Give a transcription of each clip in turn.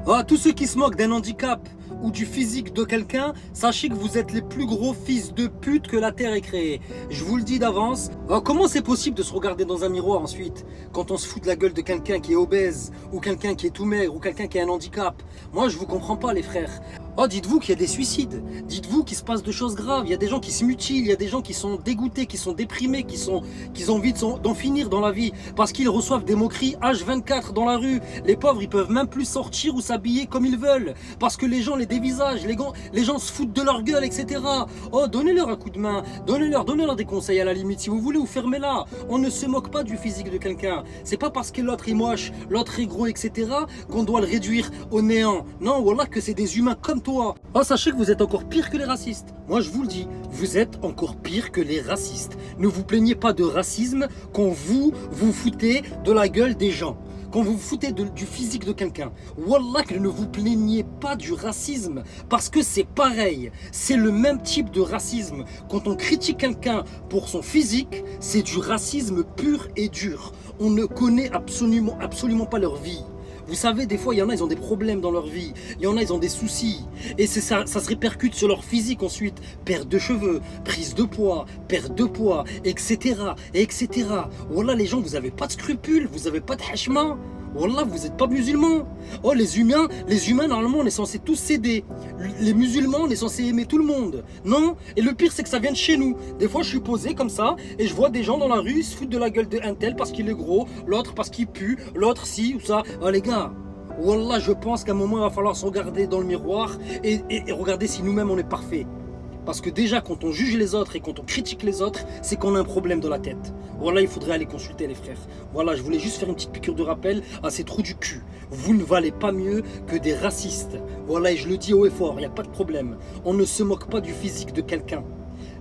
Ah, tous ceux qui se moquent d'un handicap ou du physique de quelqu'un, sachez que vous êtes les plus gros fils de pute que la Terre ait créé. Je vous le dis d'avance. Ah, comment c'est possible de se regarder dans un miroir ensuite quand on se fout de la gueule de quelqu'un qui est obèse ou quelqu'un qui est tout maigre ou quelqu'un qui a un handicap? Moi, je vous comprends pas, les frères. Oh, dites-vous qu'il y a des suicides. Dites-vous qu'il se passe de choses graves. Il y a des gens qui se mutilent. Il y a des gens qui sont dégoûtés, qui sont déprimés, qui ont envie d'en finir dans la vie parce qu'ils reçoivent des moqueries H24 dans la rue. Les pauvres, ils peuvent même plus sortir ou s'habiller comme ils veulent parce que les gens les dévisagent. Les gens se foutent de leur gueule, etc. Oh, donnez-leur un coup de main. Donnez-leur des conseils à la limite. Si vous voulez, ou fermez-la. On ne se moque pas du physique de quelqu'un. C'est pas parce que l'autre est moche, l'autre est gros, etc. qu'on doit le réduire au néant. Non, voilà que c'est des humains comme toi. Oh, sachez que vous êtes encore pire que les racistes. Moi, je vous le dis, vous êtes encore pire que les racistes. Ne vous plaignez pas de racisme quand vous foutez de la gueule des gens. Quand vous vous foutez du physique de quelqu'un. Wallah que ne vous plaignez pas du racisme. Parce que c'est pareil. C'est le même type de racisme. Quand on critique quelqu'un pour son physique, c'est du racisme pur et dur. On ne connaît absolument pas leur vie. Vous savez, des fois, il y en a, ils ont des problèmes dans leur vie. Il y en a, ils ont des soucis. Et ça se répercute sur leur physique ensuite. Perte de cheveux, prise de poids, perte de poids, etc. etc. Voilà, les gens, vous n'avez pas de scrupules, vous n'avez pas de hachma. Wallah, vous n'êtes pas musulmans. Oh, les humains, normalement, on est censé tous s'aider. Les musulmans, on est censé aimer tout le monde. Non? Et le pire, c'est que ça vient de chez nous. Des fois, je suis posé comme ça et je vois des gens dans la rue se foutre de la gueule d'un tel parce qu'il est gros, l'autre parce qu'il pue, l'autre ci ou ça. Oh, les gars, wallah, je pense qu'à un moment, il va falloir se regarder dans le miroir et regarder si nous-mêmes, on est parfait. Parce que déjà, quand on juge les autres et quand on critique les autres, c'est qu'on a un problème dans la tête. Voilà, il faudrait aller consulter les frères. Voilà, je voulais juste faire une petite piqûre de rappel à ces trous du cul. Vous ne valez pas mieux que des racistes. Voilà, et je le dis haut et fort, il n'y a pas de problème. On ne se moque pas du physique de quelqu'un.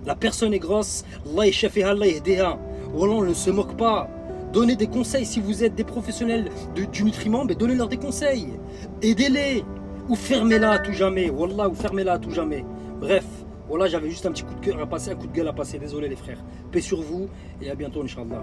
La personne est grosse, Allah yashafiha, Allah yahdiha. Voilà, on ne se moque pas. Donnez des conseils si vous êtes des professionnels du nutriment, mais donnez-leur des conseils. Aidez-les. Ou fermez-la à tout jamais. Wallah, ou fermez-la à tout jamais. Bref. Voilà, j'avais juste un petit coup de cœur à passer, un coup de gueule à passer. Désolé les frères. Paix sur vous et à bientôt, Inch'Allah.